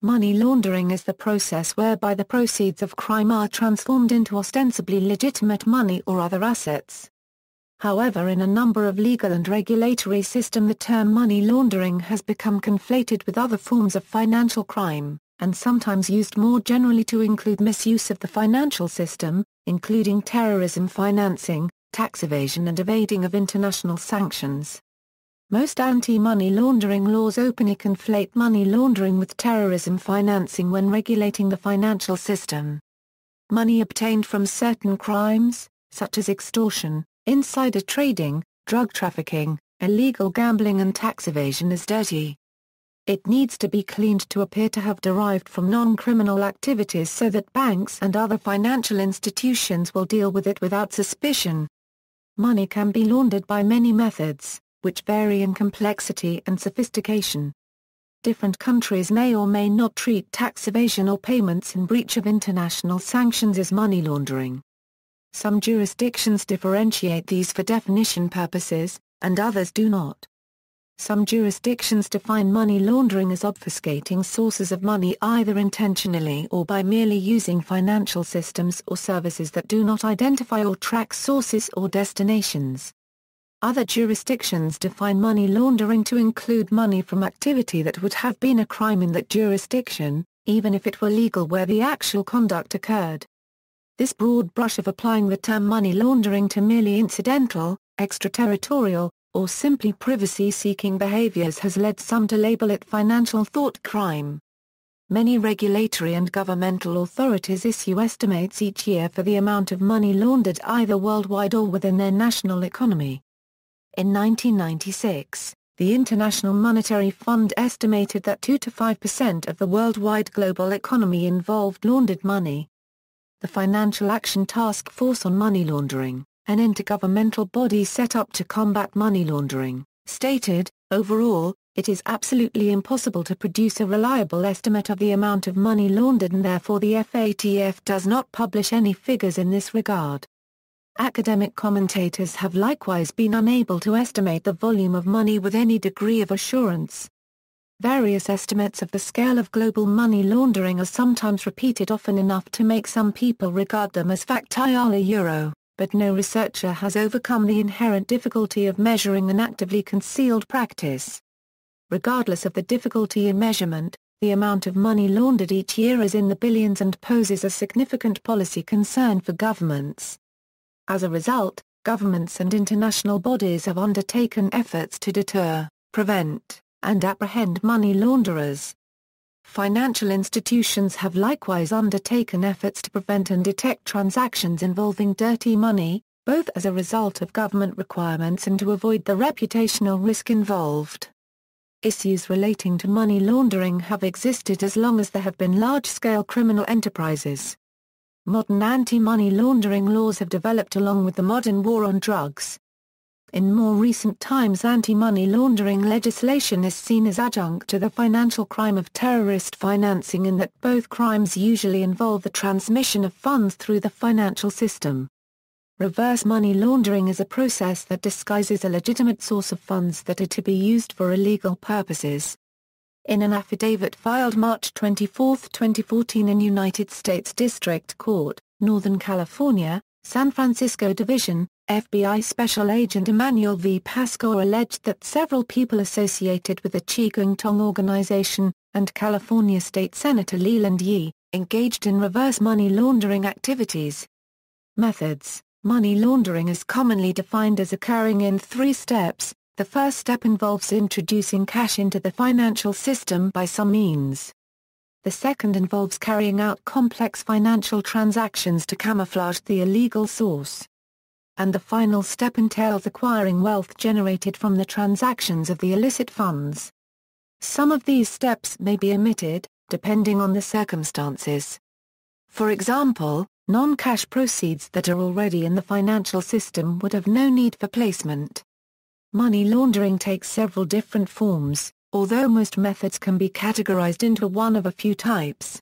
Money laundering is the process whereby the proceeds of crime are transformed into ostensibly legitimate money or other assets. However, in a number of legal and regulatory systems the term money laundering has become conflated with other forms of financial crime, and sometimes used more generally to include misuse of the financial system, including terrorism financing, tax evasion and evading of international sanctions. Most anti-money laundering laws openly conflate money laundering with terrorism financing when regulating the financial system. Money obtained from certain crimes, such as extortion, insider trading, drug trafficking, illegal gambling and tax evasion is dirty. It needs to be cleaned to appear to have derived from non-criminal activities so that banks and other financial institutions will deal with it without suspicion. Money can be laundered by many methods, which vary in complexity and sophistication. Different countries may or may not treat tax evasion or payments in breach of international sanctions as money laundering. Some jurisdictions differentiate these for definition purposes, and others do not. Some jurisdictions define money laundering as obfuscating sources of money either intentionally or by merely using financial systems or services that do not identify or track sources or destinations. Other jurisdictions define money laundering to include money from activity that would have been a crime in that jurisdiction, even if it were legal where the actual conduct occurred. This broad brush of applying the term money laundering to merely incidental, extraterritorial, or simply privacy-seeking behaviors has led some to label it financial thought crime. Many regulatory and governmental authorities issue estimates each year for the amount of money laundered either worldwide or within their national economy. In 1996, the International Monetary Fund estimated that 2 to 5% of the worldwide global economy involved laundered money. The Financial Action Task Force on Money Laundering, an intergovernmental body set up to combat money laundering, stated, overall, it is absolutely impossible to produce a reliable estimate of the amount of money laundered and therefore the FATF does not publish any figures in this regard. Academic commentators have likewise been unable to estimate the volume of money with any degree of assurance. Various estimates of the scale of global money laundering are sometimes repeated often enough to make some people regard them as factual, but no researcher has overcome the inherent difficulty of measuring an actively concealed practice. Regardless of the difficulty in measurement, the amount of money laundered each year is in the billions and poses a significant policy concern for governments. As a result, governments and international bodies have undertaken efforts to deter, prevent, and apprehend money launderers. Financial institutions have likewise undertaken efforts to prevent and detect transactions involving dirty money, both as a result of government requirements and to avoid the reputational risk involved. Issues relating to money laundering have existed as long as there have been large-scale criminal enterprises. Modern anti-money laundering laws have developed along with the modern war on drugs. In more recent times, anti-money laundering legislation is seen as adjunct to the financial crime of terrorist financing in that both crimes usually involve the transmission of funds through the financial system. Reverse money laundering is a process that disguises a legitimate source of funds that are to be used for illegal purposes. In an affidavit filed March 24, 2014 in United States District Court, Northern California, San Francisco Division, FBI Special Agent Emmanuel V. Pascoe alleged that several people associated with the Qigong Tong organization, and California State Senator Leland Yee, engaged in reverse money laundering activities. Methods: money laundering is commonly defined as occurring in 3 steps. The first step involves introducing cash into the financial system by some means. The second involves carrying out complex financial transactions to camouflage the illegal source. And the final step entails acquiring wealth generated from the transactions of the illicit funds. Some of these steps may be omitted, depending on the circumstances. For example, non-cash proceeds that are already in the financial system would have no need for placement. Money laundering takes several different forms, although most methods can be categorized into one of a few types.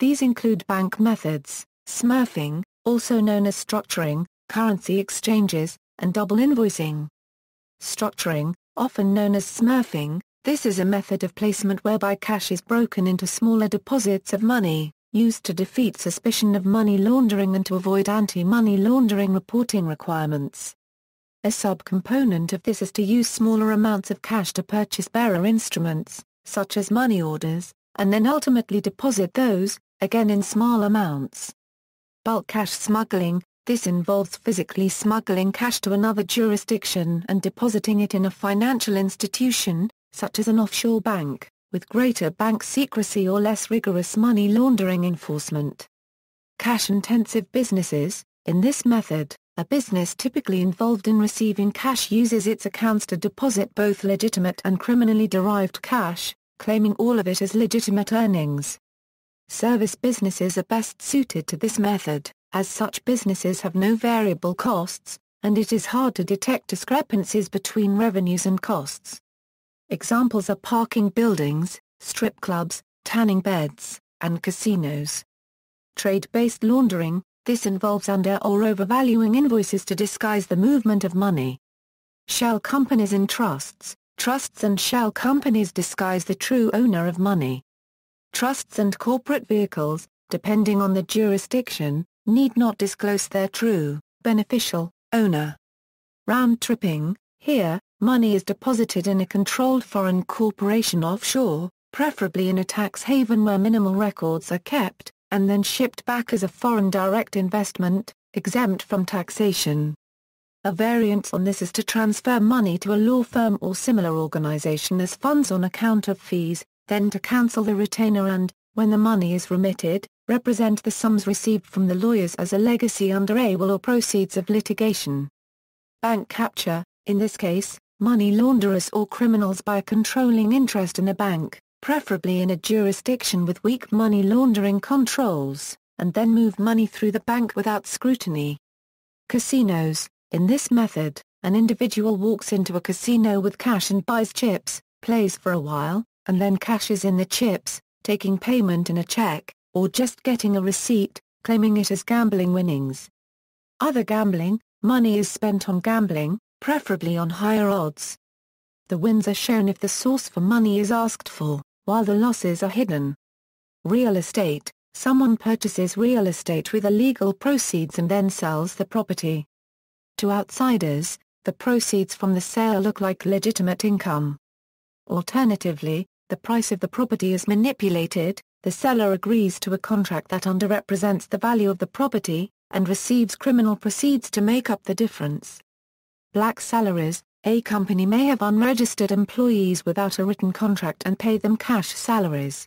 These include bank methods, smurfing, also known as structuring, currency exchanges, and double invoicing. Structuring, often known as smurfing, This is a method of placement whereby cash is broken into smaller deposits of money, used to defeat suspicion of money laundering and to avoid anti-money laundering reporting requirements. A subcomponent of this is to use smaller amounts of cash to purchase bearer instruments, such as money orders, and then ultimately deposit those, again in small amounts. Bulk cash smuggling. This involves physically smuggling cash to another jurisdiction and depositing it in a financial institution, such as an offshore bank, with greater bank secrecy or less rigorous money laundering enforcement. Cash-intensive businesses. In this method, a business typically involved in receiving cash uses its accounts to deposit both legitimate and criminally derived cash, claiming all of it as legitimate earnings. Service businesses are best suited to this method, as such businesses have no variable costs, and it is hard to detect discrepancies between revenues and costs. Examples are parking buildings, strip clubs, tanning beds, and casinos. Trade-based laundering. This involves under or overvaluing invoices to disguise the movement of money. Shell companies and trusts. Trusts and shell companies disguise the true owner of money. Trusts and corporate vehicles, depending on the jurisdiction, need not disclose their true, beneficial, owner. Round-tripping. Here, money is deposited in a controlled foreign corporation offshore, preferably in a tax haven where minimal records are kept, and then shipped back as a foreign direct investment, exempt from taxation. A variant on this is to transfer money to a law firm or similar organization as funds on account of fees, then to cancel the retainer and, when the money is remitted, represent the sums received from the lawyers as a legacy under a will or proceeds of litigation. Bank capture. In this case, money launderers or criminals buy a controlling interest in a bank, preferably in a jurisdiction with weak money laundering controls, and then move money through the bank without scrutiny. Casinos. In this method, an individual walks into a casino with cash and buys chips, plays for a while, and then cashes in the chips, taking payment in a check, or just getting a receipt, claiming it as gambling winnings. Other gambling. Money is spent on gambling, preferably on higher odds. The wins are shown if the source for money is asked for, while the losses are hidden. Real estate. Someone purchases real estate with illegal proceeds and then sells the property. To outsiders, the proceeds from the sale look like legitimate income. Alternatively, the price of the property is manipulated, the seller agrees to a contract that underrepresents the value of the property, and receives criminal proceeds to make up the difference. Black salaries. A company may have unregistered employees without a written contract and pay them cash salaries.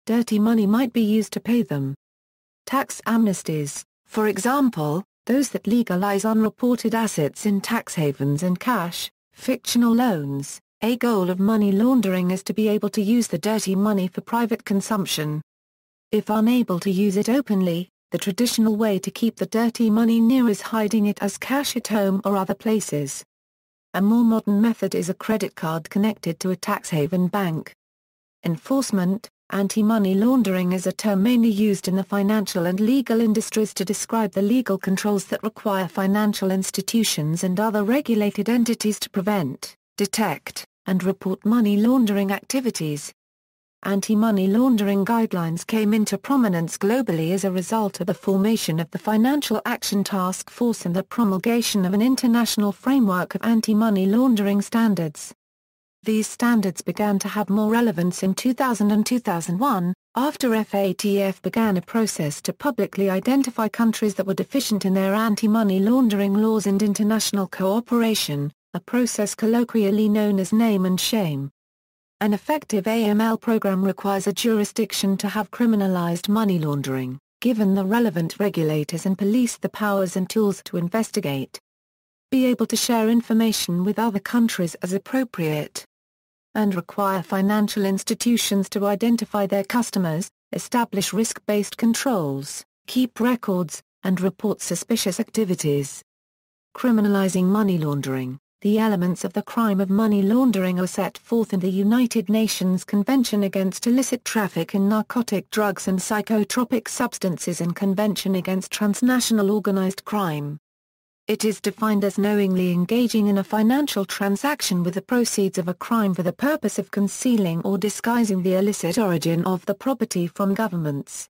Dirty money might be used to pay them. Tax amnesties, for example, those that legalize unreported assets in tax havens and cash, fictional loans. A goal of money laundering is to be able to use the dirty money for private consumption. If unable to use it openly, the traditional way to keep the dirty money near is hiding it as cash at home or other places. A more modern method is a credit card connected to a tax haven bank. Enforcement. Anti-money laundering is a term mainly used in the financial and legal industries to describe the legal controls that require financial institutions and other regulated entities to prevent, detect, and report money laundering activities. Anti-money laundering guidelines came into prominence globally as a result of the formation of the Financial Action Task Force and the promulgation of an international framework of anti-money laundering standards. These standards began to have more relevance in 2000 and 2001, after FATF began a process to publicly identify countries that were deficient in their anti-money laundering laws and international cooperation, a process colloquially known as name and shame. An effective AML program requires a jurisdiction to have criminalized money laundering, given the relevant regulators and police the powers and tools to investigate. Be able to share information with other countries as appropriate. And require financial institutions to identify their customers, establish risk-based controls, keep records, and report suspicious activities. Criminalizing money laundering. The elements of the crime of money laundering are set forth in the United Nations Convention Against Illicit Traffic in Narcotic Drugs and Psychotropic Substances and Convention Against Transnational Organized Crime. It is defined as knowingly engaging in a financial transaction with the proceeds of a crime for the purpose of concealing or disguising the illicit origin of the property from governments.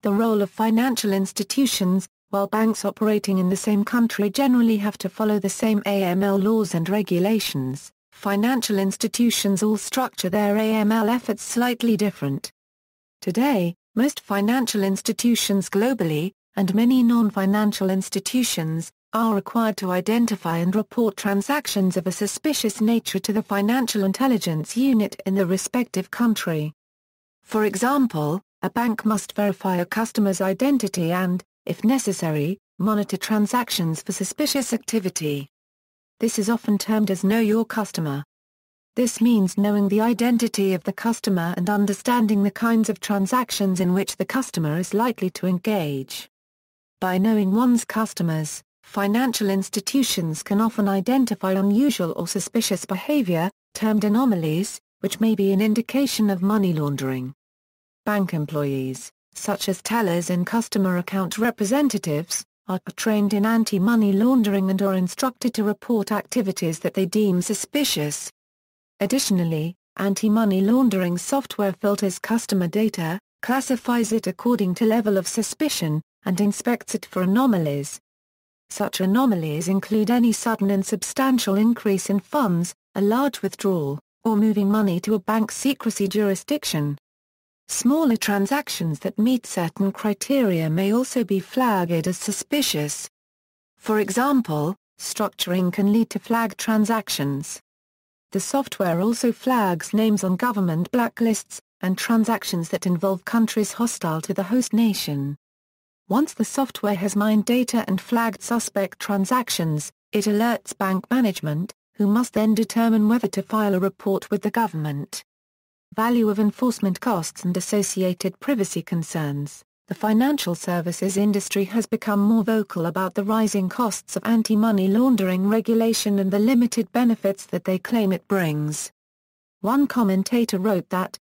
The role of financial institutions: while banks operating in the same country generally have to follow the same AML laws and regulations, financial institutions all structure their AML efforts slightly different. Today, most financial institutions globally, and many non-financial institutions, are required to identify and report transactions of a suspicious nature to the Financial Intelligence Unit in the respective country. For example, a bank must verify a customer's identity and, if necessary, monitor transactions for suspicious activity. This is often termed as Know Your Customer. This means knowing the identity of the customer and understanding the kinds of transactions in which the customer is likely to engage. By knowing one's customers, financial institutions can often identify unusual or suspicious behavior, termed anomalies, which may be an indication of money laundering. Bank employees, such as tellers and customer account representatives, are trained in anti-money laundering and are instructed to report activities that they deem suspicious. Additionally, anti-money laundering software filters customer data, classifies it according to level of suspicion, and inspects it for anomalies. Such anomalies include any sudden and substantial increase in funds, a large withdrawal, or moving money to a bank secrecy jurisdiction. Smaller transactions that meet certain criteria may also be flagged as suspicious. For example, structuring can lead to flagged transactions. The software also flags names on government blacklists, and transactions that involve countries hostile to the host nation. Once the software has mined data and flagged suspect transactions, it alerts bank management, who must then determine whether to file a report with the government. Value of enforcement costs and associated privacy concerns. The financial services industry has become more vocal about the rising costs of anti-money laundering regulation and the limited benefits that they claim it brings. One commentator wrote that,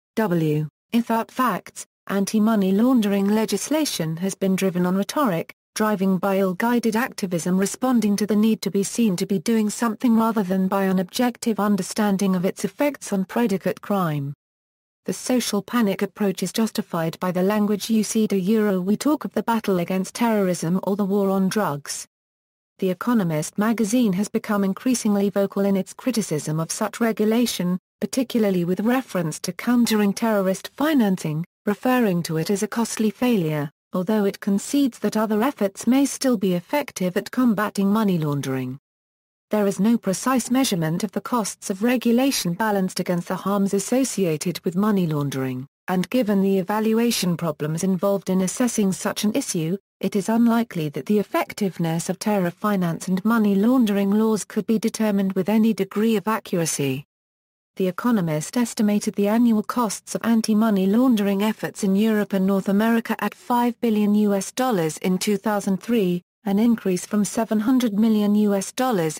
without facts, anti-money laundering legislation has been driven on rhetoric, driving by ill-guided activism responding to the need to be seen to be doing something rather than by an objective understanding of its effects on predicate crime. The social panic approach is justified by the language used. We talk of the battle against terrorism or the war on drugs. The Economist magazine has become increasingly vocal in its criticism of such regulation, particularly with reference to countering terrorist financing, referring to it as a costly failure, although it concedes that other efforts may still be effective at combating money laundering. There is no precise measurement of the costs of regulation balanced against the harms associated with money laundering, and given the evaluation problems involved in assessing such an issue, it is unlikely that the effectiveness of terror finance and money laundering laws could be determined with any degree of accuracy. The Economist estimated the annual costs of anti-money laundering efforts in Europe and North America at $5 billion in 2003, an increase from $700 million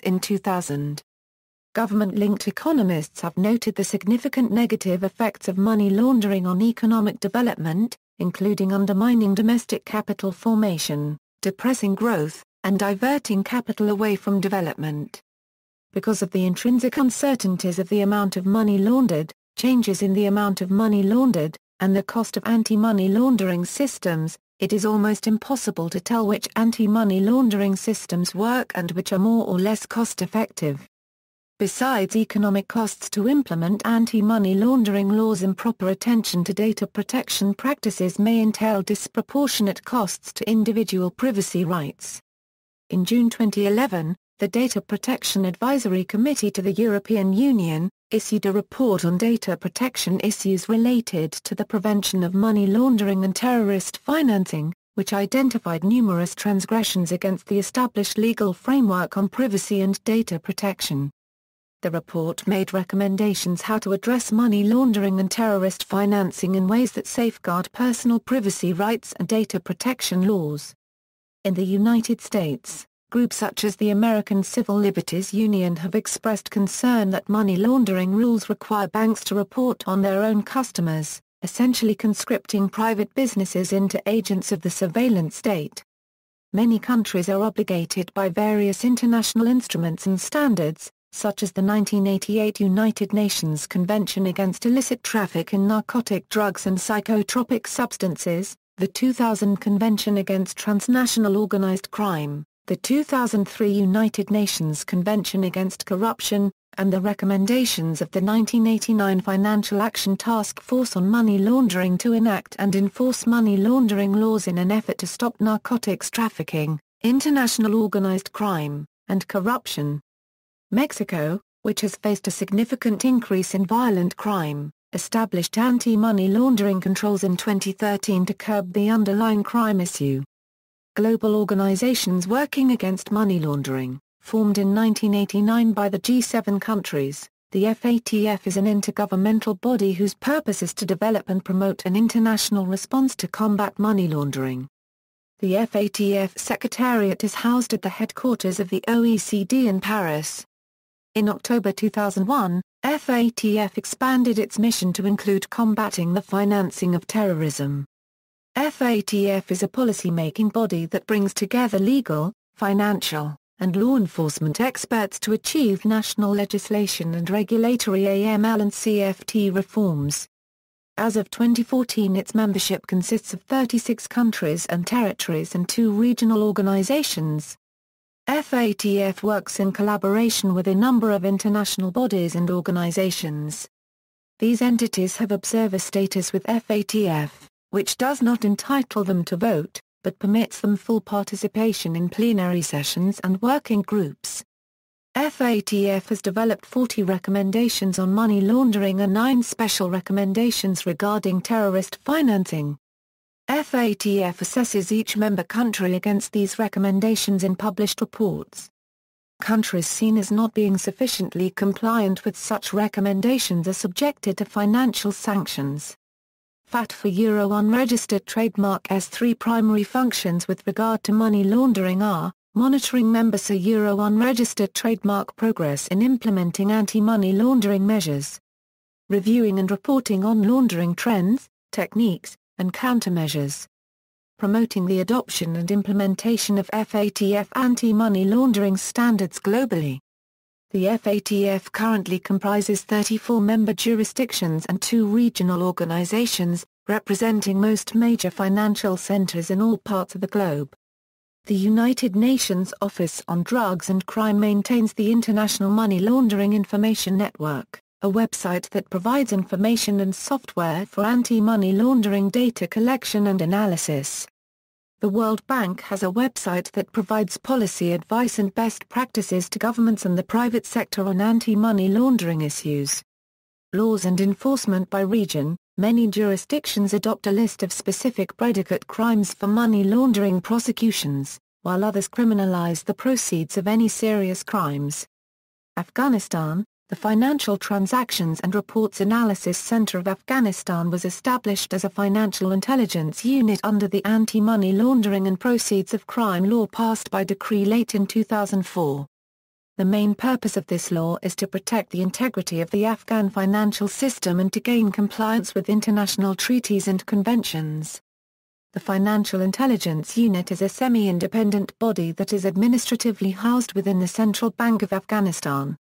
in 2000. Government-linked economists have noted the significant negative effects of money laundering on economic development, including undermining domestic capital formation, depressing growth, and diverting capital away from development. Because of the intrinsic uncertainties of the amount of money laundered, changes in the amount of money laundered, and the cost of anti-money laundering systems, it is almost impossible to tell which anti-money laundering systems work and which are more or less cost-effective. Besides economic costs to implement anti-money laundering laws, improper attention to data protection practices may entail disproportionate costs to individual privacy rights. In June 2011, the Data Protection Advisory Committee to the European Union issued a report on data protection issues related to the prevention of money laundering and terrorist financing, which identified numerous transgressions against the established legal framework on privacy and data protection. The report made recommendations how to address money laundering and terrorist financing in ways that safeguard personal privacy rights and data protection laws. In the United States, groups such as the American Civil Liberties Union have expressed concern that money laundering rules require banks to report on their own customers, essentially conscripting private businesses into agents of the surveillance state. Many countries are obligated by various international instruments and standards, such as the 1988 United Nations Convention Against Illicit Traffic in Narcotic Drugs and Psychotropic Substances, the 2000 Convention Against Transnational Organized Crime, the 2003 United Nations Convention Against Corruption, and the recommendations of the 1989 Financial Action Task Force on Money Laundering to enact and enforce money laundering laws in an effort to stop narcotics trafficking, international organized crime, and corruption. Mexico, which has faced a significant increase in violent crime, established anti-money laundering controls in 2013 to curb the underlying crime issue. Global organizations working against money laundering, formed in 1989 by the G7 countries, the FATF is an intergovernmental body whose purpose is to develop and promote an international response to combat money laundering. The FATF Secretariat is housed at the headquarters of the OECD in Paris. In October 2001, FATF expanded its mission to include combating the financing of terrorism. FATF is a policy-making body that brings together legal, financial, and law enforcement experts to achieve national legislation and regulatory AML and CFT reforms. As of 2014, its membership consists of 36 countries and territories and 2 regional organizations. FATF works in collaboration with a number of international bodies and organizations. These entities have observer status with FATF, which does not entitle them to vote, but permits them full participation in plenary sessions and working groups. FATF has developed 40 recommendations on money laundering and 9 special recommendations regarding terrorist financing. FATF assesses each member country against these recommendations in published reports. Countries seen as not being sufficiently compliant with such recommendations are subjected to financial sanctions. FAT for Euro unregistered trademark has 3 primary functions with regard to money laundering are, monitoring members' Euro unregistered trademark progress in implementing anti-money laundering measures, reviewing and reporting on laundering trends, techniques, and countermeasures, promoting the adoption and implementation of FATF anti-money laundering standards globally. The FATF currently comprises 34 member jurisdictions and 2 regional organizations, representing most major financial centers in all parts of the globe. The United Nations Office on Drugs and Crime maintains the International Money Laundering Information Network, a website that provides information and software for anti-money laundering data collection and analysis. The World Bank has a website that provides policy advice and best practices to governments and the private sector on anti-money laundering issues. Laws and enforcement by region. Many jurisdictions adopt a list of specific predicate crimes for money laundering prosecutions, while others criminalize the proceeds of any serious crimes. Afghanistan. The Financial Transactions and Reports Analysis Center of Afghanistan was established as a financial intelligence unit under the Anti-Money Laundering and Proceeds of Crime law passed by decree late in 2004. The main purpose of this law is to protect the integrity of the Afghan financial system and to gain compliance with international treaties and conventions. The Financial Intelligence Unit is a semi-independent body that is administratively housed within the Central Bank of Afghanistan.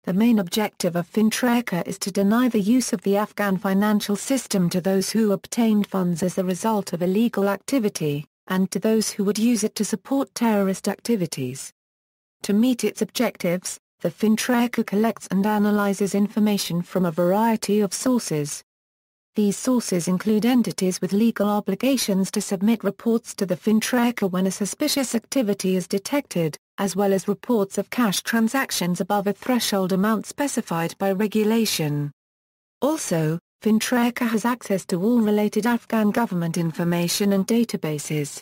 The main objective of FINTRECA is to deny the use of the Afghan financial system to those who obtained funds as a result of illegal activity, and to those who would use it to support terrorist activities. To meet its objectives, the FINTRECA collects and analyzes information from a variety of sources. These sources include entities with legal obligations to submit reports to the FINTRECA when a suspicious activity is detected, as well as reports of cash transactions above a threshold amount specified by regulation. Also, FINTRECA has access to all related Afghan government information and databases.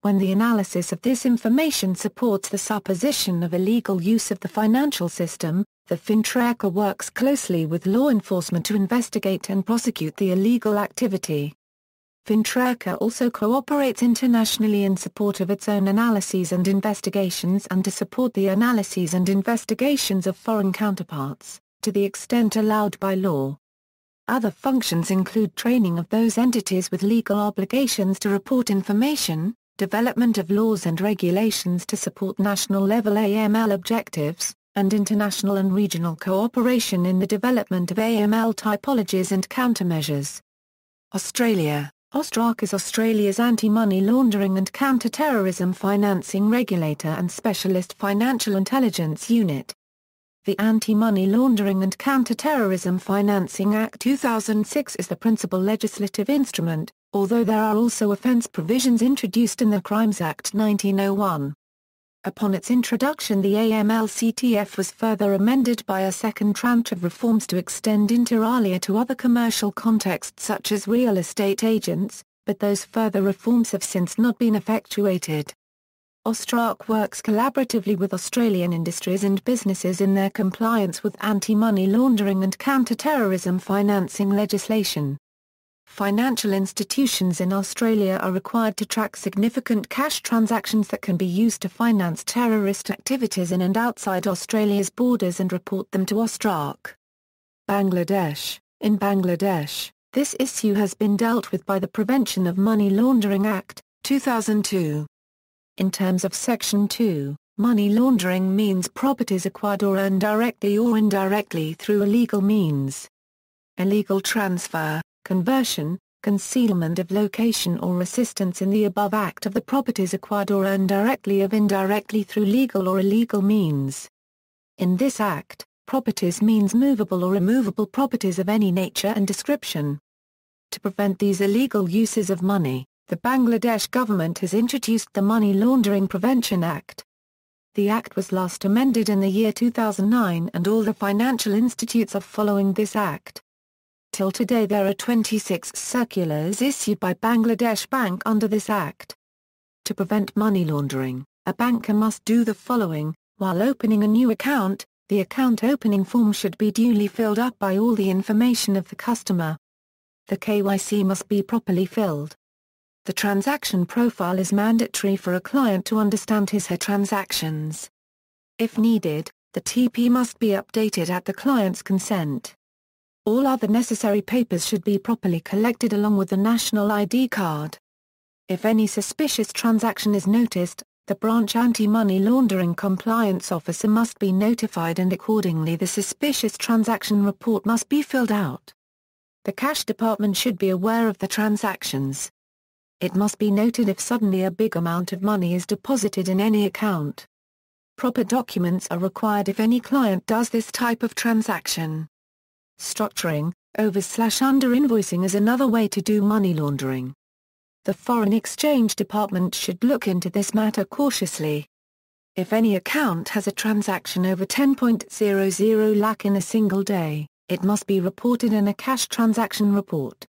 When the analysis of this information supports the supposition of illegal use of the financial system, the FINTRECA works closely with law enforcement to investigate and prosecute the illegal activity. FINTRECA also cooperates internationally in support of its own analyses and investigations and to support the analyses and investigations of foreign counterparts, to the extent allowed by law. Other functions include training of those entities with legal obligations to report information, development of laws and regulations to support national-level AML objectives, and international and regional cooperation in the development of AML typologies and countermeasures. Australia. AUSTRAC is Australia's anti-money laundering and counter-terrorism financing regulator and specialist financial intelligence unit. The Anti-Money Laundering and Counter-Terrorism Financing Act 2006 is the principal legislative instrument, although there are also offence provisions introduced in the Crimes Act 1901. Upon its introduction, the AML-CTF was further amended by a second tranche of reforms to extend inter alia to other commercial contexts such as real estate agents, but those further reforms have since not been effectuated. AUSTRAC works collaboratively with Australian industries and businesses in their compliance with anti-money laundering and counter-terrorism financing legislation. Financial institutions in Australia are required to track significant cash transactions that can be used to finance terrorist activities in and outside Australia's borders and report them to AUSTRAC. Bangladesh. In Bangladesh, this issue has been dealt with by the Prevention of Money Laundering Act, 2002. In terms of Section 2, money laundering means properties acquired or earned directly or indirectly through illegal means. Illegal transfer, conversion, concealment of location or assistance in the above act of the properties acquired or earned directly or indirectly through legal or illegal means. In this act, properties means movable or immovable properties of any nature and description. To prevent these illegal uses of money, the Bangladesh government has introduced the Money Laundering Prevention Act. The act was last amended in the year 2009 and all the financial institutes are following this act. Till today there are 26 circulars issued by Bangladesh Bank under this act. To prevent money laundering, a banker must do the following: while opening a new account, the account opening form should be duly filled up by all the information of the customer. The KYC must be properly filled. The transaction profile is mandatory for a client to understand his/her transactions. If needed, the TP must be updated at the client's consent. All other necessary papers should be properly collected along with the national ID card. If any suspicious transaction is noticed, the branch anti-money laundering compliance officer must be notified and accordingly the suspicious transaction report must be filled out. The cash department should be aware of the transactions. It must be noted if suddenly a big amount of money is deposited in any account. Proper documents are required if any client does this type of transaction. Structuring, over/under invoicing is another way to do money laundering. The Foreign Exchange Department should look into this matter cautiously. If any account has a transaction over 10.00 lakh in a single day, it must be reported in a cash transaction report.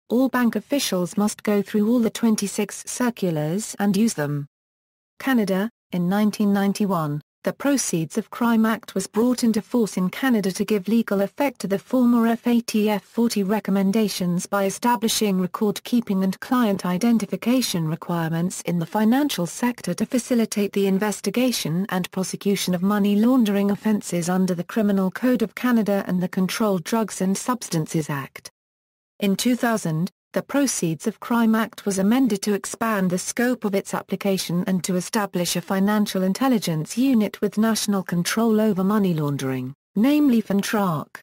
All bank officials must go through all the 26 circulars and use them. Canada. In 1991, the Proceeds of Crime Act was brought into force in Canada to give legal effect to the former FATF 40 recommendations by establishing record-keeping and client identification requirements in the financial sector to facilitate the investigation and prosecution of money laundering offences under the Criminal Code of Canada and the Controlled Drugs and Substances Act. In 2000, the Proceeds of Crime Act was amended to expand the scope of its application and to establish a financial intelligence unit with national control over money laundering, namely FINTRAC.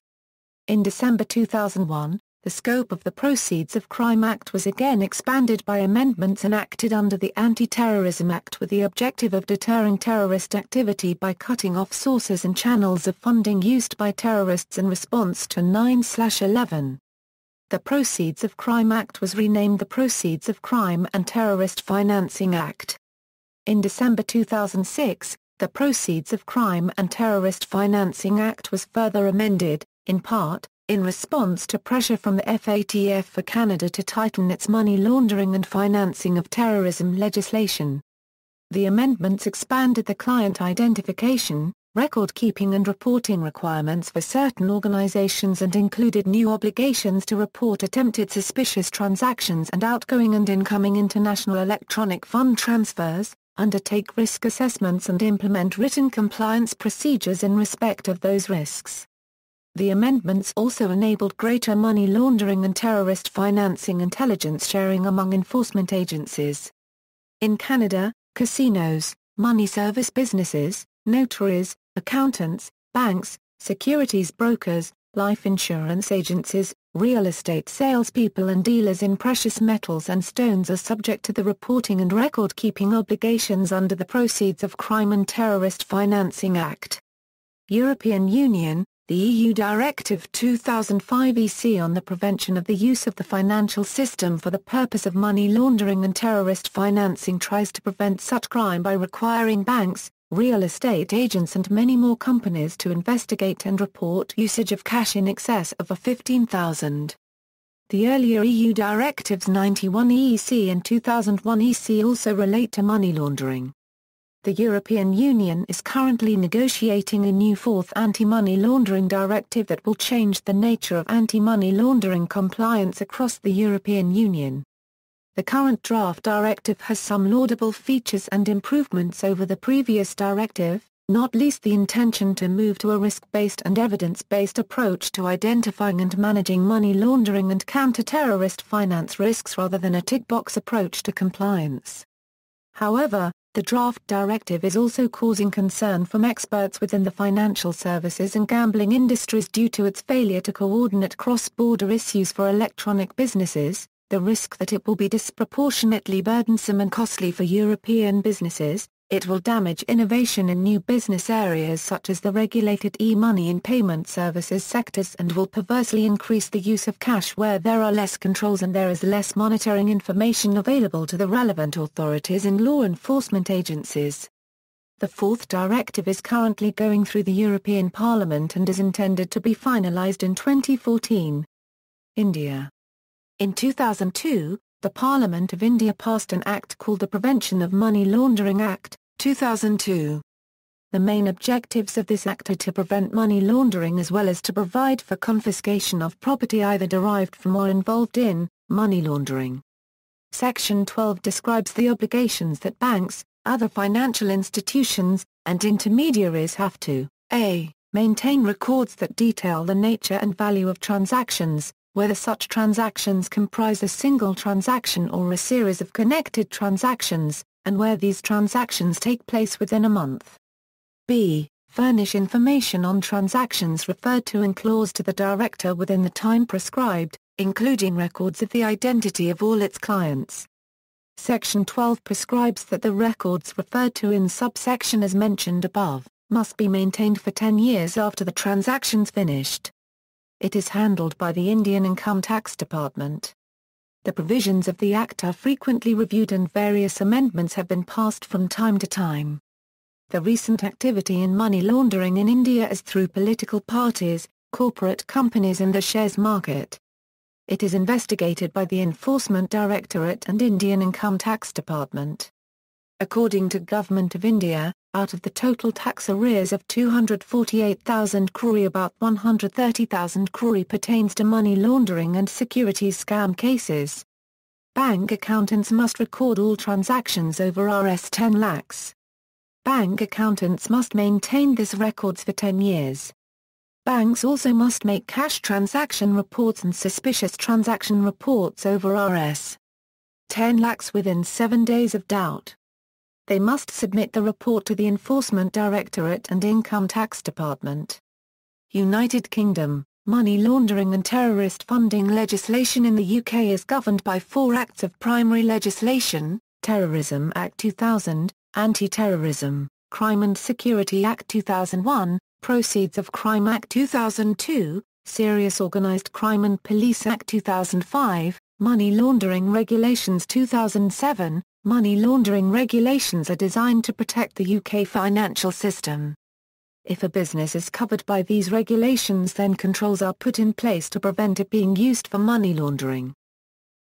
In December 2001, the scope of the Proceeds of Crime Act was again expanded by amendments enacted under the Anti-Terrorism Act with the objective of deterring terrorist activity by cutting off sources and channels of funding used by terrorists in response to 9/11. The Proceeds of Crime Act was renamed the Proceeds of Crime and Terrorist Financing Act. In December 2006, the Proceeds of Crime and Terrorist Financing Act was further amended, in part, in response to pressure from the FATF for Canada to tighten its money laundering and financing of terrorism legislation. The amendments expanded the client identification, record-keeping and reporting requirements for certain organizations and included new obligations to report attempted suspicious transactions and outgoing and incoming international electronic fund transfers, undertake risk assessments and implement written compliance procedures in respect of those risks. The amendments also enabled greater money laundering and terrorist financing intelligence sharing among enforcement agencies. In Canada, casinos, money service businesses, notaries, accountants, banks, securities brokers, life insurance agencies, real estate salespeople and dealers in precious metals and stones are subject to the reporting and record-keeping obligations under the Proceeds of Crime and Terrorist Financing Act. European Union, the EU Directive 2005/EC on the prevention of the use of the financial system for the purpose of money laundering and terrorist financing tries to prevent such crime by requiring banks, real estate agents and many more companies to investigate and report usage of cash in excess of $15,000. The earlier EU directives 91/EC and 2001/EC also relate to money laundering. The European Union is currently negotiating a new fourth anti-money laundering directive that will change the nature of anti-money laundering compliance across the European Union. The current draft directive has some laudable features and improvements over the previous directive, not least the intention to move to a risk-based and evidence-based approach to identifying and managing money laundering and counter-terrorist finance risks rather than a tick-box approach to compliance. However, the draft directive is also causing concern from experts within the financial services and gambling industries due to its failure to coordinate cross-border issues for electronic businesses, the risk that it will be disproportionately burdensome and costly for European businesses, it will damage innovation in new business areas such as the regulated e-money and payment services sectors and will perversely increase the use of cash where there are less controls and there is less monitoring information available to the relevant authorities and law enforcement agencies. The fourth directive is currently going through the European Parliament and is intended to be finalized in 2014. India. In 2002, the Parliament of India passed an act called the Prevention of Money Laundering Act, 2002. The main objectives of this act are to prevent money laundering as well as to provide for confiscation of property either derived from or involved in money laundering. Section 12 describes the obligations that banks, other financial institutions, and intermediaries have to a. Maintain records that detail the nature and value of transactions, whether such transactions comprise a single transaction or a series of connected transactions, and where these transactions take place within a month. b. Furnish information on transactions referred to in clause to the director within the time prescribed, including records of the identity of all its clients. Section 12 prescribes that the records referred to in subsection as mentioned above, must be maintained for 10 years after the transactions finished. It is handled by the Indian Income Tax Department. The provisions of the Act are frequently reviewed and various amendments have been passed from time to time. The recent activity in money laundering in India is through political parties, corporate companies and the shares market. It is investigated by the Enforcement Directorate and Indian Income Tax Department. According to Government of India, out of the total tax arrears of 248,000 crore, about 130,000 crore pertains to money laundering and securities scam cases. Bank accountants must record all transactions over Rs 10 lakhs. Bank accountants must maintain this records for 10 years. Banks also must make cash transaction reports and suspicious transaction reports over Rs 10 lakhs within 7 days of doubt. They must submit the report to the Enforcement Directorate and Income Tax Department. United Kingdom, money laundering and terrorist funding legislation in the UK is governed by 4 acts of primary legislation: Terrorism Act 2000, Anti-Terrorism, Crime and Security Act 2001, Proceeds of Crime Act 2002, Serious Organised Crime and Police Act 2005, Money Laundering Regulations 2007. Money laundering regulations are designed to protect the UK financial system. If a business is covered by these regulations, then controls are put in place to prevent it being used for money laundering.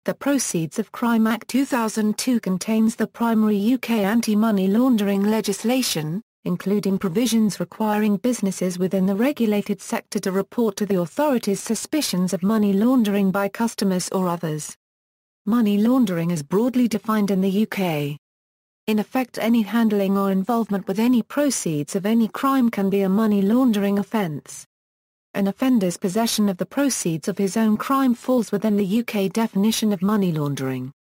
The Proceeds of Crime Act 2002 contains the primary UK anti-money laundering legislation, including provisions requiring businesses within the regulated sector to report to the authorities suspicions of money laundering by customers or others. Money laundering is broadly defined in the UK. In effect, any handling or involvement with any proceeds of any crime can be a money laundering offence. An offender's possession of the proceeds of his own crime falls within the UK definition of money laundering.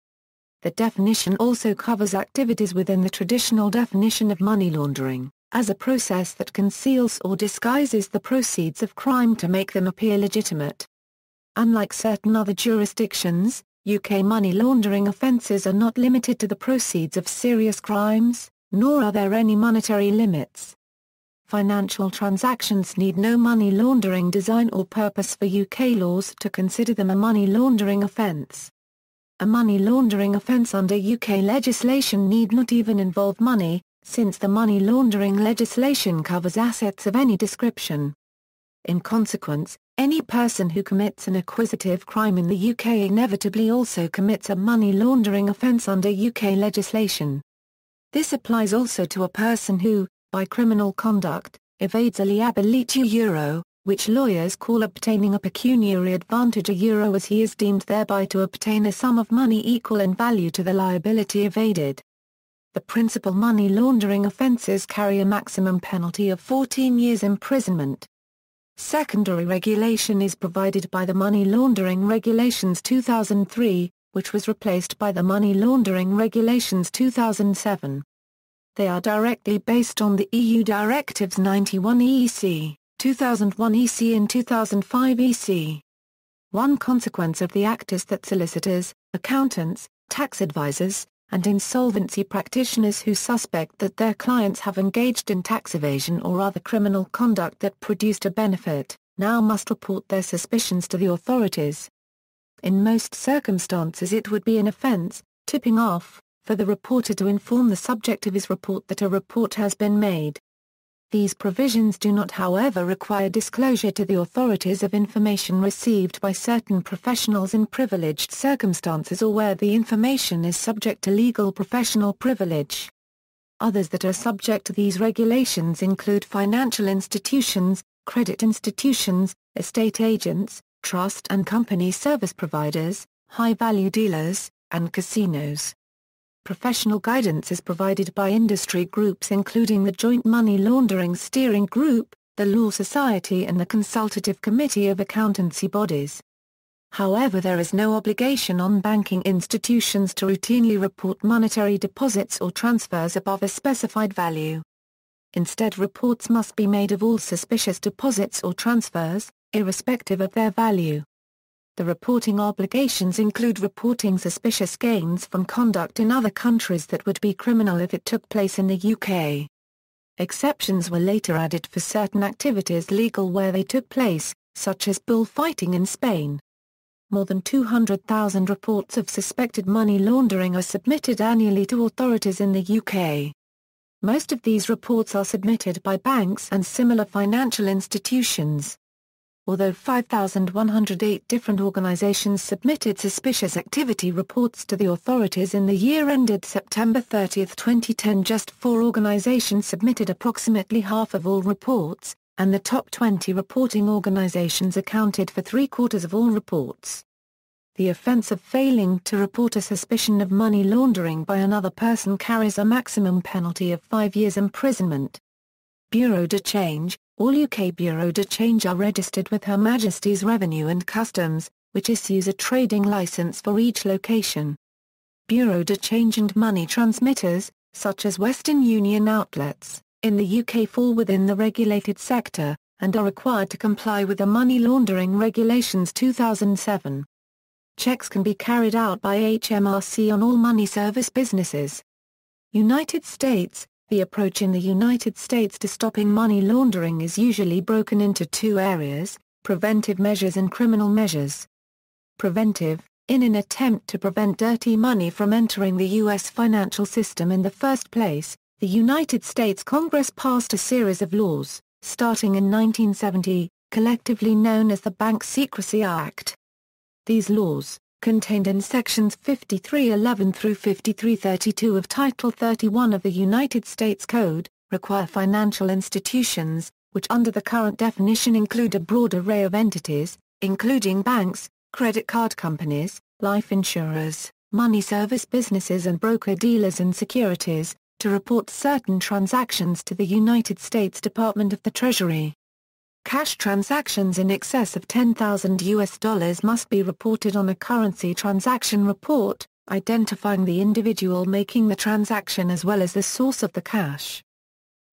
The definition also covers activities within the traditional definition of money laundering, as a process that conceals or disguises the proceeds of crime to make them appear legitimate. Unlike certain other jurisdictions, UK money laundering offences are not limited to the proceeds of serious crimes, nor are there any monetary limits. Financial transactions need no money laundering design or purpose for UK laws to consider them a money laundering offence. A money laundering offence under UK legislation need not even involve money, since the money laundering legislation covers assets of any description. In consequence, any person who commits an acquisitive crime in the UK inevitably also commits a money laundering offence under UK legislation. This applies also to a person who, by criminal conduct, evades a liability euro, which lawyers call obtaining a pecuniary advantage a euro, as he is deemed thereby to obtain a sum of money equal in value to the liability evaded. The principal money laundering offences carry a maximum penalty of 14 years imprisonment. Secondary regulation is provided by the Money Laundering Regulations 2003, which was replaced by the Money Laundering Regulations 2007. They are directly based on the EU Directives 91/EC, 2001 EC and 2005 EC. One consequence of the Act is that solicitors, accountants, tax advisors, and insolvency practitioners who suspect that their clients have engaged in tax evasion or other criminal conduct that produced a benefit, now must report their suspicions to the authorities. In most circumstances it would be an offence, tipping off, for the reporter to inform the subject of his report that a report has been made. These provisions do not, however, require disclosure to the authorities of information received by certain professionals in privileged circumstances or where the information is subject to legal professional privilege. Others that are subject to these regulations include financial institutions, credit institutions, estate agents, trust and company service providers, high-value dealers, and casinos. Professional guidance is provided by industry groups including the Joint Money Laundering Steering Group, the Law Society and the Consultative Committee of Accountancy Bodies. However, there is no obligation on banking institutions to routinely report monetary deposits or transfers above a specified value. Instead, reports must be made of all suspicious deposits or transfers, irrespective of their value. The reporting obligations include reporting suspicious gains from conduct in other countries that would be criminal if it took place in the UK. Exceptions were later added for certain activities legal where they took place, such as bullfighting in Spain. More than 200,000 reports of suspected money laundering are submitted annually to authorities in the UK. Most of these reports are submitted by banks and similar financial institutions. Although 5,108 different organizations submitted suspicious activity reports to the authorities in the year ended September 30, 2010, just 4 organizations submitted approximately half of all reports, and the top 20 reporting organizations accounted for 3/4 of all reports. The offense of failing to report a suspicion of money laundering by another person carries a maximum penalty of 5 years imprisonment. Bureau de Change. All UK Bureau de Change are registered with Her Majesty's Revenue and Customs, which issues a trading licence for each location. Bureau de Change and money transmitters, such as Western Union outlets, in the UK fall within the regulated sector, and are required to comply with the Money Laundering Regulations 2007. Checks can be carried out by HMRC on all money service businesses. United States. The approach in the United States to stopping money laundering is usually broken into 2 areas: preventive measures and criminal measures. Preventive, in an attempt to prevent dirty money from entering the U.S. financial system in the first place, the United States Congress passed a series of laws, starting in 1970, collectively known as the Bank Secrecy Act. These laws, contained in Sections 5311 through 5332 of Title 31 of the United States Code, require financial institutions, which under the current definition include a broad array of entities, including banks, credit card companies, life insurers, money service businesses and broker-dealers in securities, to report certain transactions to the United States Department of the Treasury. Cash transactions in excess of $10,000 must be reported on a currency transaction report, identifying the individual making the transaction as well as the source of the cash.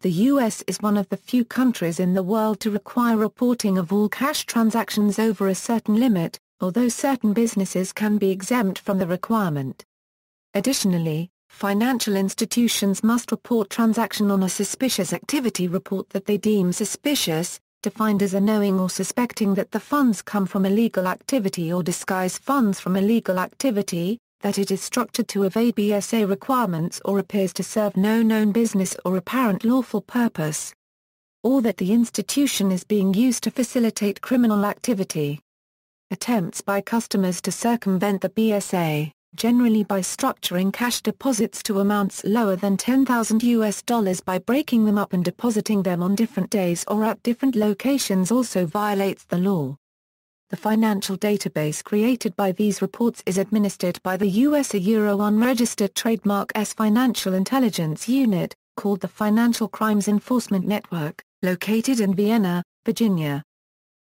The U.S. is one of the few countries in the world to require reporting of all cash transactions over a certain limit, although certain businesses can be exempt from the requirement. Additionally, financial institutions must report transaction on a suspicious activity report that they deem suspicious, defined as a knowing or suspecting that the funds come from illegal activity or disguise funds from illegal activity, that it is structured to evade BSA requirements or appears to serve no known business or apparent lawful purpose, or that the institution is being used to facilitate criminal activity. Attempts by customers to circumvent the BSA, generally by structuring cash deposits to amounts lower than $10,000 by breaking them up and depositing them on different days or at different locations, also violates the law. The financial database created by these reports is administered by the U.S. unregistered trademark S Financial Intelligence Unit, called the Financial Crimes Enforcement Network, located in Vienna, Virginia.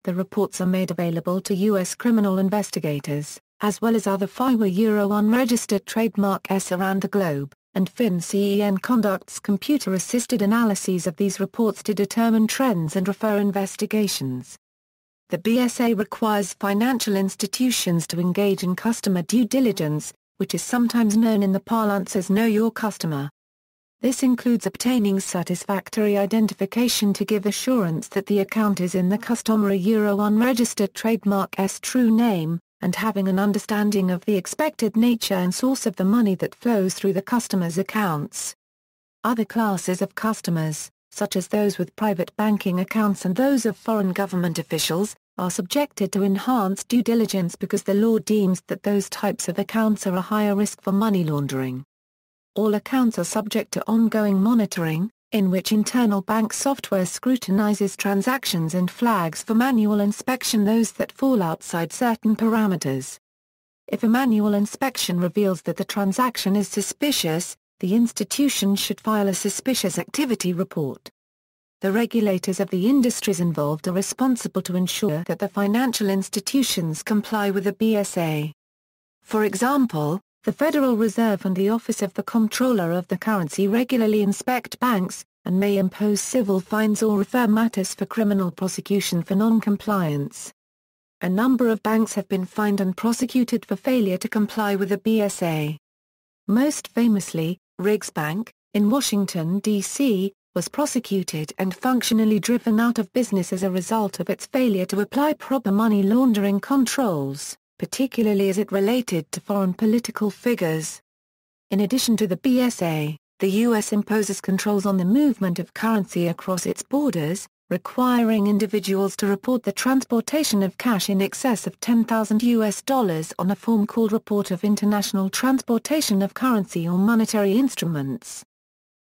The reports are made available to U.S. criminal investigators, as well as other FIWA unregistered trademark S around the globe, and FinCEN conducts computer-assisted analyses of these reports to determine trends and refer investigations. The BSA requires financial institutions to engage in customer due diligence, which is sometimes known in the parlance as Know Your Customer. This includes obtaining satisfactory identification to give assurance that the account is in the customary unregistered trademark S true name, and having an understanding of the expected nature and source of the money that flows through the customer's accounts. Other classes of customers, such as those with private banking accounts and those of foreign government officials, are subjected to enhanced due diligence because the law deems that those types of accounts are a higher risk for money laundering. All accounts are subject to ongoing monitoring, in which internal bank software scrutinizes transactions and flags for manual inspection those that fall outside certain parameters. If a manual inspection reveals that the transaction is suspicious, the institution should file a suspicious activity report. The regulators of the industries involved are responsible to ensure that the financial institutions comply with the BSA. For example, the Federal Reserve and the Office of the Comptroller of the Currency regularly inspect banks, and may impose civil fines or refer matters for criminal prosecution for non-compliance. A number of banks have been fined and prosecuted for failure to comply with the BSA. Most famously, Riggs Bank, in Washington, D.C., was prosecuted and functionally driven out of business as a result of its failure to apply proper money laundering controls, particularly as it related to foreign political figures. In addition to the BSA, the U.S. imposes controls on the movement of currency across its borders, requiring individuals to report the transportation of cash in excess of $10,000 on a form called Report of International Transportation of Currency or Monetary Instruments.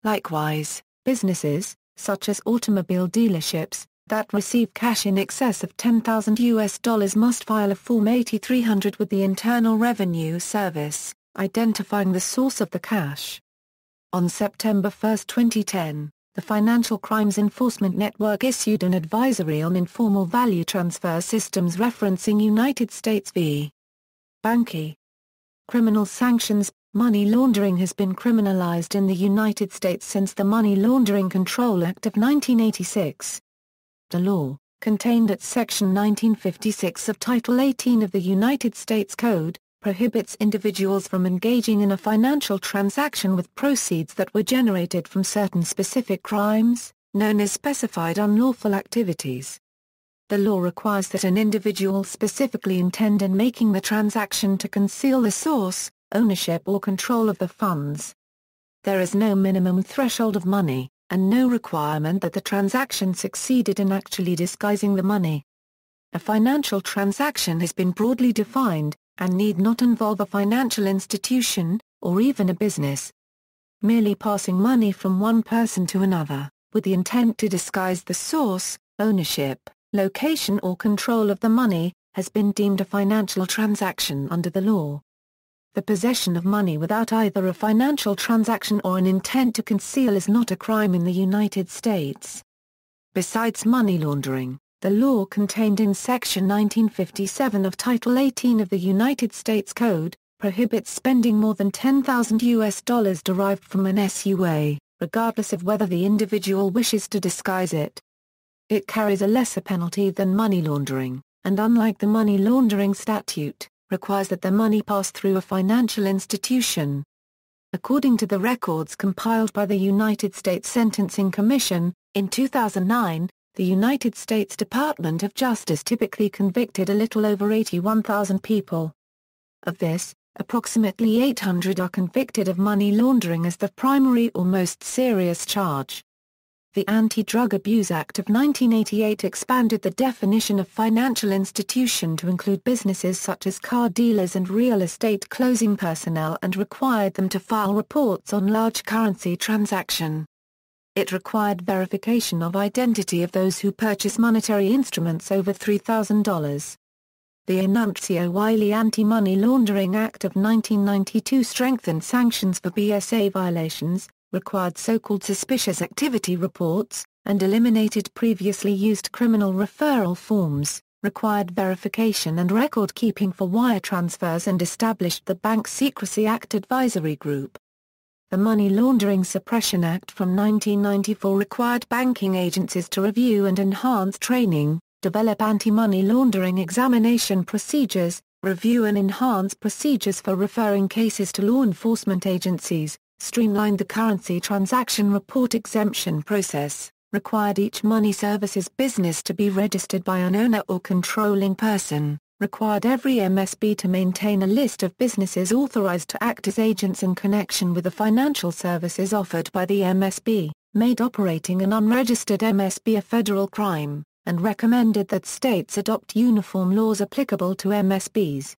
Likewise, businesses, such as automobile dealerships, that receive cash in excess of $10,000 must file a Form 8300 with the Internal Revenue Service, identifying the source of the cash. On September 1, 2010, the Financial Crimes Enforcement Network issued an advisory on informal value transfer systems referencing United States v. Banky. Criminal sanctions. Money laundering has been criminalized in the United States since the Money Laundering Control Act of 1986. The law, contained at Section 1956 of Title 18 of the United States Code, prohibits individuals from engaging in a financial transaction with proceeds that were generated from certain specific crimes, known as specified unlawful activities. The law requires that an individual specifically intend in making the transaction to conceal the source, ownership or control of the funds. There is no minimum threshold of money, and no requirement that the transaction succeeded in actually disguising the money. A financial transaction has been broadly defined, and need not involve a financial institution, or even a business. Merely passing money from one person to another, with the intent to disguise the source, ownership, location or control of the money, has been deemed a financial transaction under the law. The possession of money without either a financial transaction or an intent to conceal is not a crime in the United States. Besides money laundering, the law contained in Section 1957 of Title 18 of the United States Code, prohibits spending more than $10,000 derived from an SUA, regardless of whether the individual wishes to disguise it. It carries a lesser penalty than money laundering, and unlike the money laundering statute, requires that the money pass through a financial institution. According to the records compiled by the United States Sentencing Commission, in 2009, the United States Department of Justice typically convicted a little over 81,000 people. Of this, approximately 800 are convicted of money laundering as the primary or most serious charge. The Anti-Drug Abuse Act of 1988 expanded the definition of financial institution to include businesses such as car dealers and real estate closing personnel and required them to file reports on large currency transaction. It required verification of identity of those who purchase monetary instruments over $3,000. The Enuntio Wiley Anti-Money Laundering Act of 1992 strengthened sanctions for BSA violations, required so-called suspicious activity reports, and eliminated previously used criminal referral forms, required verification and record-keeping for wire transfers and established the Bank Secrecy Act Advisory Group. The Money Laundering Suppression Act from 1994 required banking agencies to review and enhance training, develop anti-money laundering examination procedures, review and enhance procedures for referring cases to law enforcement agencies, streamlined the currency transaction report exemption process, required each money services business to be registered by an owner or controlling person, required every MSB to maintain a list of businesses authorized to act as agents in connection with the financial services offered by the MSB, made operating an unregistered MSB a federal crime, and recommended that states adopt uniform laws applicable to MSBs.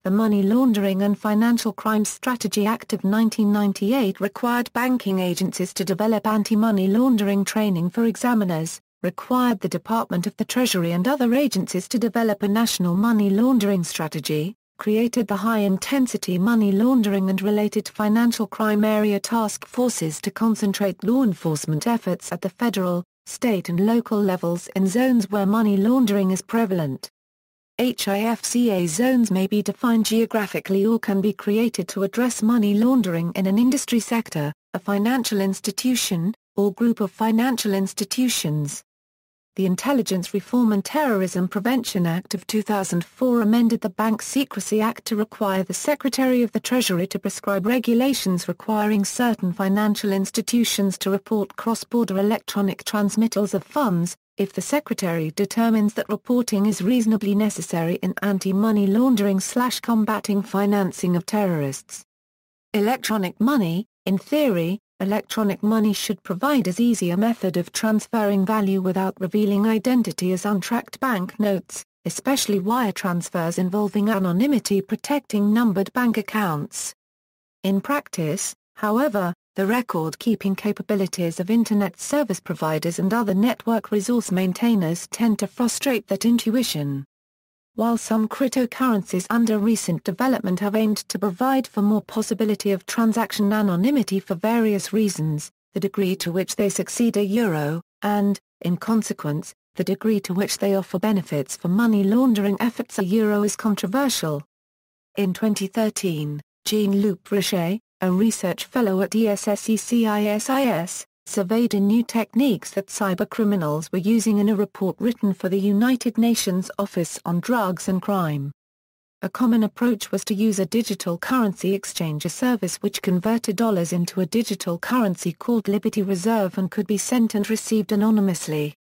The Money Laundering and Financial Crimes Strategy Act of 1998 required banking agencies to develop anti-money laundering training for examiners, required the Department of the Treasury and other agencies to develop a national money laundering strategy, created the High-Intensity Money Laundering and Related Financial Crime Area Task Forces to concentrate law enforcement efforts at the federal, state and local levels in zones where money laundering is prevalent. HIFCA zones may be defined geographically or can be created to address money laundering in an industry sector, a financial institution, or group of financial institutions. The Intelligence Reform and Terrorism Prevention Act of 2004 amended the Bank Secrecy Act to require the Secretary of the Treasury to prescribe regulations requiring certain financial institutions to report cross-border electronic transmittals of funds, if the Secretary determines that reporting is reasonably necessary in anti-money laundering/combating financing of terrorists. Electronic money, in theory, electronic money should provide as easy a method of transferring value without revealing identity as untracked banknotes, especially wire transfers involving anonymity protecting numbered bank accounts. In practice, however, the record-keeping capabilities of Internet service providers and other network resource maintainers tend to frustrate that intuition. While some cryptocurrencies under recent development have aimed to provide for more possibility of transaction anonymity for various reasons, the degree to which they succeed and, in consequence, the degree to which they offer benefits for money laundering efforts is controversial. In 2013, Jean-Luc Richet, a research fellow at ESSECISIS, surveyed in new techniques that cybercriminals were using in a report written for the United Nations Office on Drugs and Crime. A common approach was to use a digital currency exchange, a service which converted dollars into a digital currency called Liberty Reserve and could be sent and received anonymously.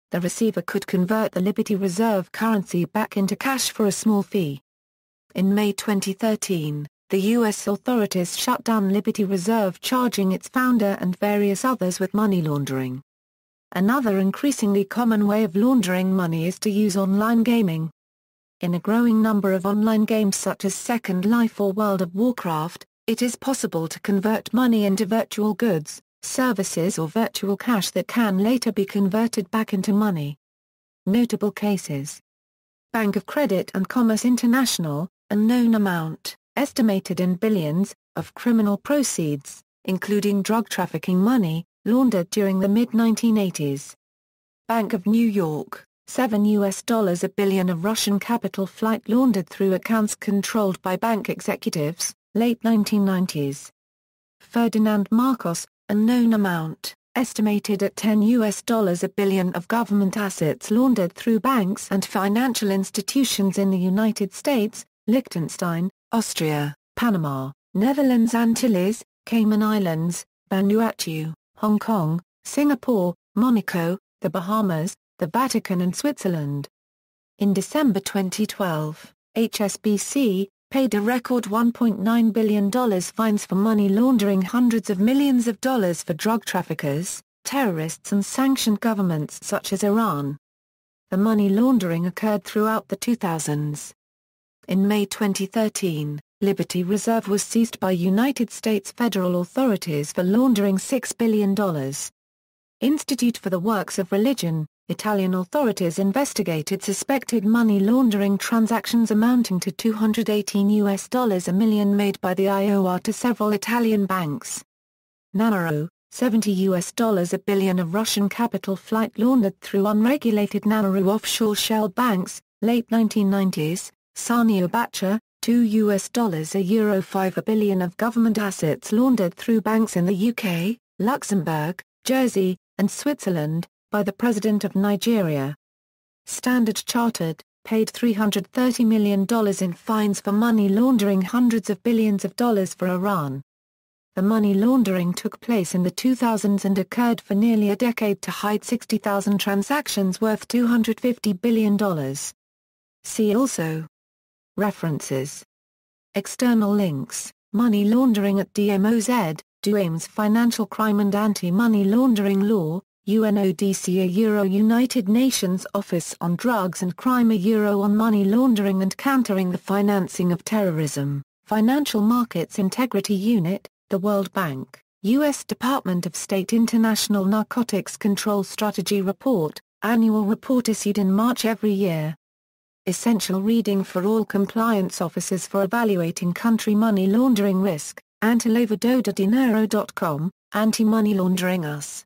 The receiver could convert the Liberty Reserve currency back into cash for a small fee. In May 2013, the U.S. authorities shut down Liberty Reserve, charging its founder and various others with money laundering. Another increasingly common way of laundering money is to use online gaming. In a growing number of online games such as Second Life or World of Warcraft, it is possible to convert money into virtual goods, services or virtual cash that can later be converted back into money. Notable cases: Bank of Credit and Commerce International, a known amount, estimated in billions, of criminal proceeds, including drug trafficking money, laundered during the mid-1980s. Bank of New York, $7 billion of Russian capital flight laundered through accounts controlled by bank executives, late 1990s. Ferdinand Marcos, unknown amount, estimated at $10 billion of government assets laundered through banks and financial institutions in the United States, Liechtenstein, Austria, Panama, Netherlands Antilles, Cayman Islands, Vanuatu, Hong Kong, Singapore, Monaco, the Bahamas, the Vatican and Switzerland. In December 2012, HSBC paid a record $1.9 billion fines for money laundering hundreds of millions of dollars for drug traffickers, terrorists and sanctioned governments such as Iran. The money laundering occurred throughout the 2000s. In May 2013, Liberty Reserve was seized by United States federal authorities for laundering $6 billion. Institute for the Works of Religion, Italian authorities investigated suspected money laundering transactions amounting to $218 a million made by the IOR to several Italian banks. Nauru, $70 a billion of Russian capital flight laundered through unregulated Nauru offshore shell banks, late 1990s. Sani Abacha, $2 a euro 5 billion of government assets laundered through banks in the UK, Luxembourg, Jersey, and Switzerland, by the President of Nigeria. Standard Chartered, paid $330 million in fines for money laundering hundreds of billions of dollars for Iran. The money laundering took place in the 2000s and occurred for nearly a decade to hide 60,000 transactions worth $250 billion. See also. References. External links, Money Laundering at DMOZ, DUAM's Financial Crime and Anti-Money Laundering Law, UNODC United Nations Office on Drugs and Crime on Money Laundering and Countering the Financing of Terrorism, Financial Markets Integrity Unit, the World Bank, U.S. Department of State International Narcotics Control Strategy Report, Annual Report issued in March every year. Essential reading for all compliance officers for evaluating country money laundering risk, antilavado.dinero.com, Anti-Money Laundering Us.